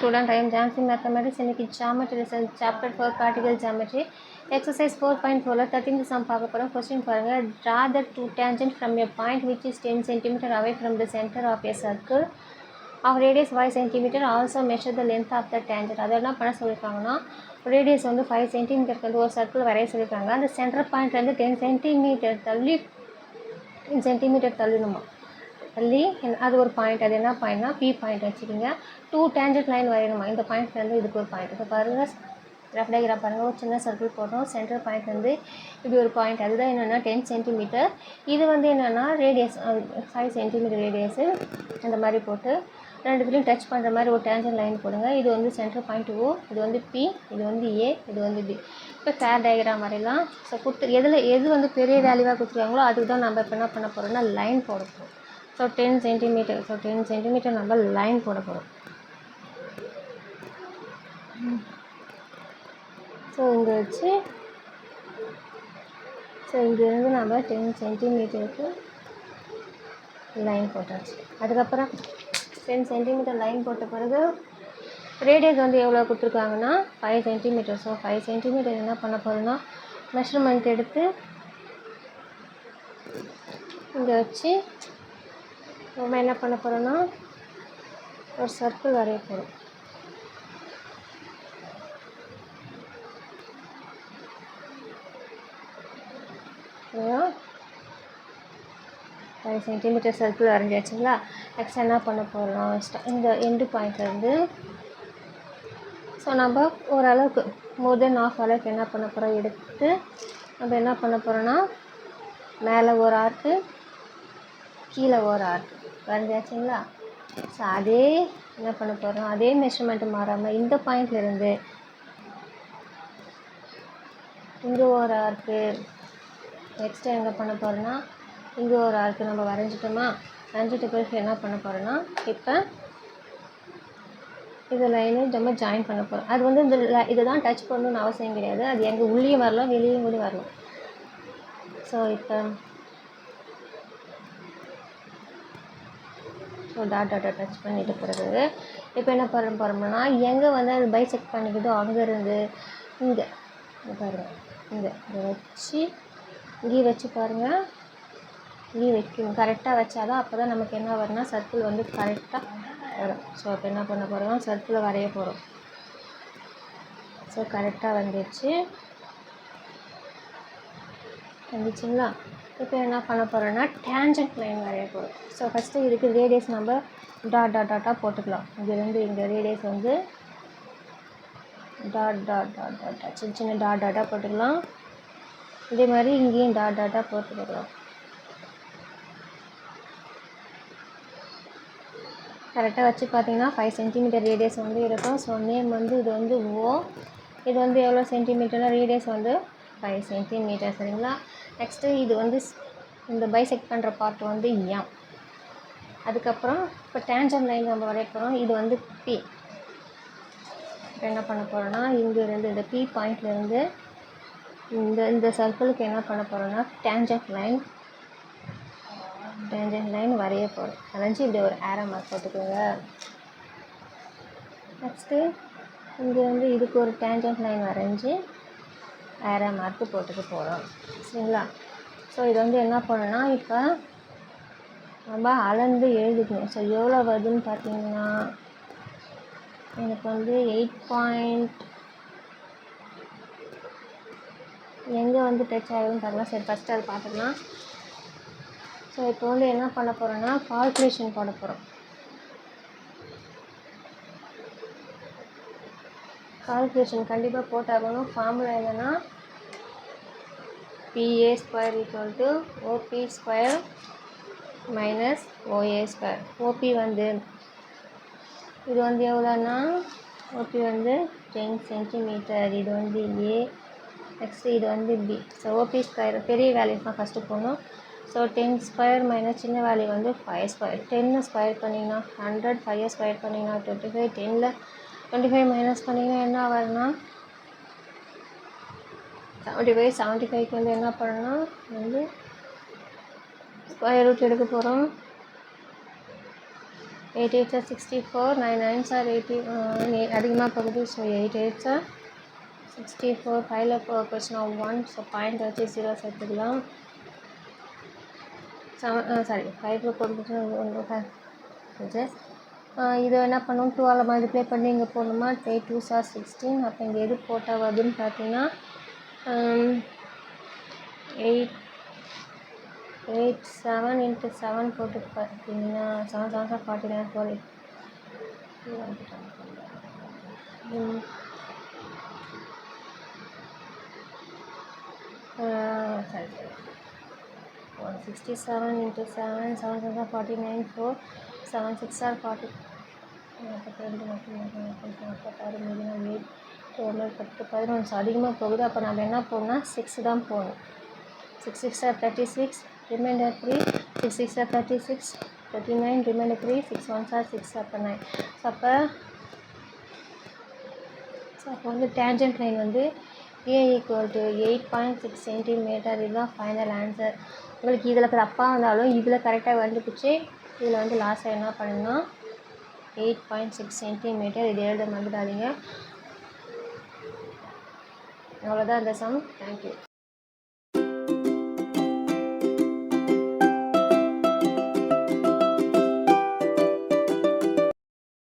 student, I am Jansi Mathematics. இன்னைக்கு geometry lesson chapter 4 particle geometry exercise 4.4 ல 13th sum பார்க்க போறோம். question பாருங்க. Draw the two tangent from a point which is 10 cm away from the center of a circle of radius 5 cm. Also measure the length of the tangent. அது என்ன பண்ண சொல்லிருக்காங்கன்னா radius வந்து 5 cm வந்து ஒரு circle வரைய சொல்லிருக்காங்க. அந்த சென்டர் பாயிண்ட்ல இருந்து 10 cm தள்ளி 10 cm தள்ளணுமா தள்ளி அது ஒரு பாயிண்ட். அது என்ன பாயிண்ட்னா பி பாயிண்ட் வச்சுக்கிங்க. 2 டேஞ்சன்ட் லைன் வரையணுமா. இந்த பாயிண்ட்லேருந்து இதுக்கு ஒரு பாயிண்ட். இப்போ பாருங்கள் ரஃப் டயக்ராம் பாருங்கள். ஒரு சின்ன சர்க்கிள் போட்டோம். சென்டர் பாயிண்ட்லேருந்து இப்படி ஒரு பாயிண்ட். அதுதான் என்னென்னா 10 cm. இது வந்து என்னென்னா ரேடியஸ் 5 cm ரேடியஸு. இந்த மாதிரி போட்டு ரெண்டுத்துலையும் டச் பண்ணுற மாதிரி ஒரு டேஞ்சன்ட் லைன் போடுங்க. இது வந்து சென்டர் பாயிண்ட் ஓ, இது வந்து பி, இது வந்து ஏ, இது வந்து பி. இப்போ ஃபேர் டயக்ராம் வரையலாம். ஸோ எது வந்து பெரிய வேல்யூவாக கொடுத்துருக்காங்களோ அதுக்கு தான் நம்ம இப்போ என்ன பண்ண போகிறோம்னா லைன் போட போகிறோம். So 10 cm. ஸோ 10 cm நம்ம லைன் போட போகிறோம். ஸோ இங்கே வச்சு ஸோ இங்கேருந்து நம்ம 10 cm லைன் போட்டாச்சு. அதுக்கப்புறம் 10 cm லைன் போட்ட பிறகு ரேடியஸ் வந்து எவ்வளோ கொடுத்துருக்காங்கன்னா 5 cm. ஸோ 5 cm என்ன பண்ண போகிறோன்னா மெஷர்மெண்ட் எடுத்து இங்கே வச்சு நம்ம என்ன பண்ண போகிறோன்னா ஒரு சர்க்கிள் வரைய போகிறோம். ஓகேவா? 5 cm சர்க்கிள் வரைஞ்சாச்சுங்களா. நெக்ஸ்ட் என்ன பண்ண போகிறோம் இந்த எண்டு பாயிண்ட்லேருந்து ஸோ நம்ம ஓரளவுக்கு மோர் தென் ஆஃப் அளவுக்கு என்ன பண்ண போகிறோம் எடுத்து நம்ம என்ன பண்ண போகிறோன்னா மேலே ஒரு ஆர்க்கு கீழே ஒரு ஆர்க்கு வரைஞ்சாச்சுங்களா. ஸோ அதே என்ன பண்ண போகிறோம் அதே மெஷர்மெண்ட்டு மாறாமல் இந்த பாயிண்ட்லேருந்து இங்கே ஒரு ஆர்க்கு நெக்ஸ்ட்டு என்ன பண்ண போகிறோன்னா இங்கே ஒரு ஆர்க்கு நம்ம வரைஞ்சிட்டோமா. வரைஞ்சிட்ட பிறகு என்ன பண்ண போகிறோன்னா இப்போ இது லைனு நம்ம ஜாயின் பண்ண போகிறோம். அது வந்து இந்த இதை தான் டச் பண்ணணுன்னு அவசியம் கிடையாது. அது எங்கே உள்ளேயும் வரலாம் வெளியும் கூட வரலாம். ஸோ இப்போ டாட் டச் பண்ணிட்டு பிறகு இப்போ என்ன பண்ண போகிறோம்னா எங்கே வந்து அது பைசெக்ட் பண்ணிக்கிட்டு அங்கேருந்து இங்கே பாருங்கள் இங்கே வச்சு இங்கே வச்சு பாருங்கள் இங்கே வைக்கணும். கரெக்டாக வச்சாதான் அப்போ தான் நமக்கு என்ன வரும்னா சர்க்கிள் வந்து கரெக்டாக வரும். ஸோ இப்போ என்ன பண்ண போகிறோம் சர்க்கிளை வரைய போகிறோம். ஸோ கரெக்டாக வந்துச்சுங்களா. இப்போ என்ன பண்ண போகிறோன்னா டேஞ்சன்ட் லைன் வரைய போகிறோம். ஸோ ஃபஸ்ட்டு இதுக்கு ரேடியஸ் நம்ம டாட்டாக போட்டுக்கலாம். இங்கேருந்து இங்கே ரேடியஸ் வந்து டாட் சின்ன சின்ன டாட்டாக போட்டுக்கலாம். இதே மாதிரி இங்கேயும் டாட்டாக போட்டுக்கலாம். கரெக்டாக வச்சு பார்த்தீங்கன்னா 5 cm ரேடியஸ் வந்து இருக்கும். ஸோ நேம் வந்து இது வந்து ஓ, இது வந்து எவ்வளோ சென்டிமீட்டர்னா ரேடியஸ் வந்து 5 cm சரிங்களா. நெக்ஸ்ட்டு இது வந்து இந்த பைசெக்ட் பண்ணுற பார்ட் வந்து எம். அதுக்கப்புறம் இப்போ டேஞ்சன்ட் லைன் நம்ம வரைய போகிறோம். இது வந்து பி. இப்போ என்ன பண்ண போகிறோன்னா இங்கேருந்து இந்த பி பாயிண்ட்லேருந்து இந்த சர்க்கிளுக்கு என்ன பண்ண போகிறோன்னா டேஞ்சன்ட் லைன் வரைய போகிறோம். வரைஞ்சி இப்படி ஒரு ஆரோ மார்க் போட்டுக்கோங்க. நெக்ஸ்ட்டு இங்கே வந்து இதுக்கு ஒரு டேஞ்சன்ட் லைன் வரைஞ்சி ஆரோ மார்க்கு போட்டுக்க போகிறோம் சரிங்களா. ஸோ இது வந்து என்ன பண்ணணும்னா இப்போ நம்ம அளந்து எழுதிக்கணும். ஸோ எவ்வளோ வருதுன்னு பார்த்தீங்கன்னா எனக்கு வந்து 8 எங்கே வந்து டச் ஆகுதுன்னு பார்க்கலாம். சரி ஃபஸ்ட்டு அது பார்த்துக்கலாம். ஸோ இப்போ வந்து என்ன பண்ண போகிறோன்னா கால்குலேஷன் போட போகிறோம். கால்குலேஷன் கண்டிப்பாக போட்டாகணும். ஃபார்முலா என்னென்னா PA² = OP² - OA². OP வந்து இது வந்து எவ்வளோன்னா OP வந்து 10 cm. இது வந்து A. நெக்ஸ்ட்டு இது வந்து B. ஸோ OP² பெரிய வேல்யூஸ் தான் ஃபஸ்ட்டு போகணும். ஸோ 10² மைனஸ் சின்ன வேல்யூ வந்து 5². 10 ஸ்கொயர் பண்ணிங்கன்னா 100, 5 ஸ்கொயர் பண்ணிங்கன்னா 25, 10ல் 25 மைனஸ் பண்ணிங்கன்னா என்ன வரும்னா 75. 75க்கு வந்து என்ன பண்ணணும்னா வந்து ஸ்கொயர் ரூட் எடுக்க போகிறோம். 8 8 are 64, 9 9s are 80, அதிகமாக போகுது. So 8 8s are 64. 5ல் கொஸ்டின் 1, ஸோ பாயிண்ட் வச்சு 0 சேர்த்துக்கலாம். 5ல் போட்டு இதை என்ன பண்ணும், 2ஆல் மல்டிப்ளை பண்ணி இங்கே போடணுமா, 8 2s are 16. அப்போ இங்கே எது போட்டால் வருதுன்னு பார்த்தீங்கன்னா 8 7 into 7 போட்டு பார்த்தீங்கன்னா 7 7 are 49 4 167 into 7 7 7 are 49 4 7 6 are 40 11 அதிகமாக போகுது. அப்போ நம்ம என்ன போடணும்னா 6 தான் போகணும். 6 6 are 36, remainder 3, 6 6 are 36, 39, remainder 3, 6 1s are 6, அப்போ 9. ஸோ அப்போ வந்து டேஞ்சன்ட் லைன் வந்து A = 8.6 சென்டிமீட்டர். இதுதான் ஃபைனல் ஆன்சர். உங்களுக்கு இதில் தப்பாக இருந்தாலும் இதில் கரெக்டாக வந்துக்குச்சு. இதில் வந்து லாஸ்ட்டாக என்ன பண்ணுன்னா 8.6 சென்டிமீட்டர். இது எழுத மறந்துடாதீங்க. அவ்வளோதான் இந்த சம். தேங்க்யூ.